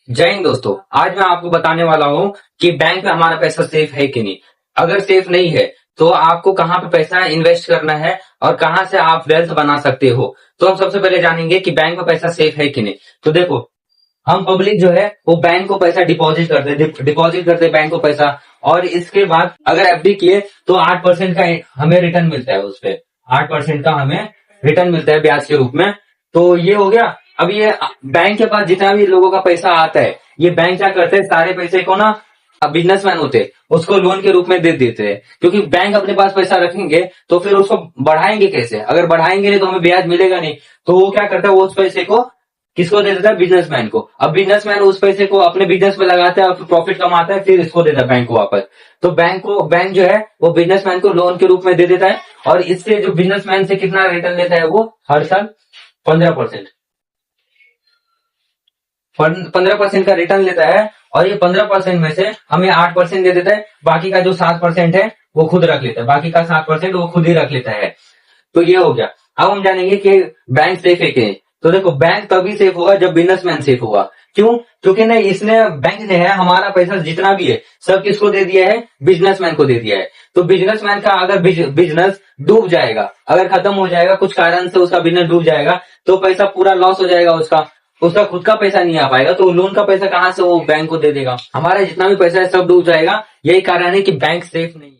जय हिंद दोस्तों। आज मैं आपको बताने वाला हूँ कि बैंक में हमारा पैसा सेफ है कि नहीं। अगर सेफ नहीं है तो आपको कहाँ पे पैसा इन्वेस्ट करना है और कहाँ से आप वेल्थ बना सकते हो। तो हम सबसे पहले जानेंगे कि बैंक में पैसा सेफ है कि नहीं। तो देखो, हम पब्लिक जो है वो बैंक को पैसा डिपॉजिट करते बैंक को पैसा, और इसके बाद अगर एफडी किए तो 8% का हमें रिटर्न मिलता है। उस पे 8% का हमें रिटर्न मिलता है ब्याज के रूप में। तो ये हो गया। अब ये बैंक के पास जितना भी लोगों का पैसा आता है, ये बैंक क्या करते हैं, सारे पैसे को ना बिजनेसमैन होते हैं उसको लोन के रूप में दे देते हैं। क्योंकि बैंक अपने पास पैसा रखेंगे तो फिर उसको बढ़ाएंगे कैसे, अगर बढ़ाएंगे नहीं तो हमें ब्याज मिलेगा नहीं। तो वो क्या करता है, वो उस पैसे को किसको दे देता है, बिजनेसमैन को। अब बिजनेसमैन उस पैसे को अपने बिजनेस में लगाता है और प्रॉफिट कमाता है, फिर इसको देता है बैंक को वापस। तो बैंक जो है वो बिजनेसमैन को लोन के रूप में दे देता है, और इससे जो बिजनेसमैन से कितना रिटर्न लेता है वो हर साल 15%। 15% का रिटर्न लेता है, और ये 15% में से हमें 8% दे देता है। बाकी का जो 7% है वो खुद रख लेता है, बाकी का 7% वो खुद ही रख लेता है। तो ये हो गया। अब हम जानेंगे कि बैंक सेफ है कि नहीं। तो देखो, बैंक तभी सेफ होगा जब बिजनेसमैन सेफ होगा। क्यों? क्योंकि ना इसने बैंक ने है हमारा पैसा जितना भी है सब किसको दे दिया है, बिजनेसमैन को दे दिया है। तो बिजनेसमैन का अगर बिजनेस डूब जाएगा, अगर खत्म हो जाएगा, कुछ कारण से उसका बिजनेस डूब जाएगा, तो पैसा पूरा लॉस हो जाएगा उसका। उसका खुद का पैसा नहीं आ पाएगा, तो लोन का पैसा कहां से वो बैंक को दे देगा। हमारा जितना भी पैसा है सब डूब जाएगा। यही कारण है कि बैंक सेफ नहीं है।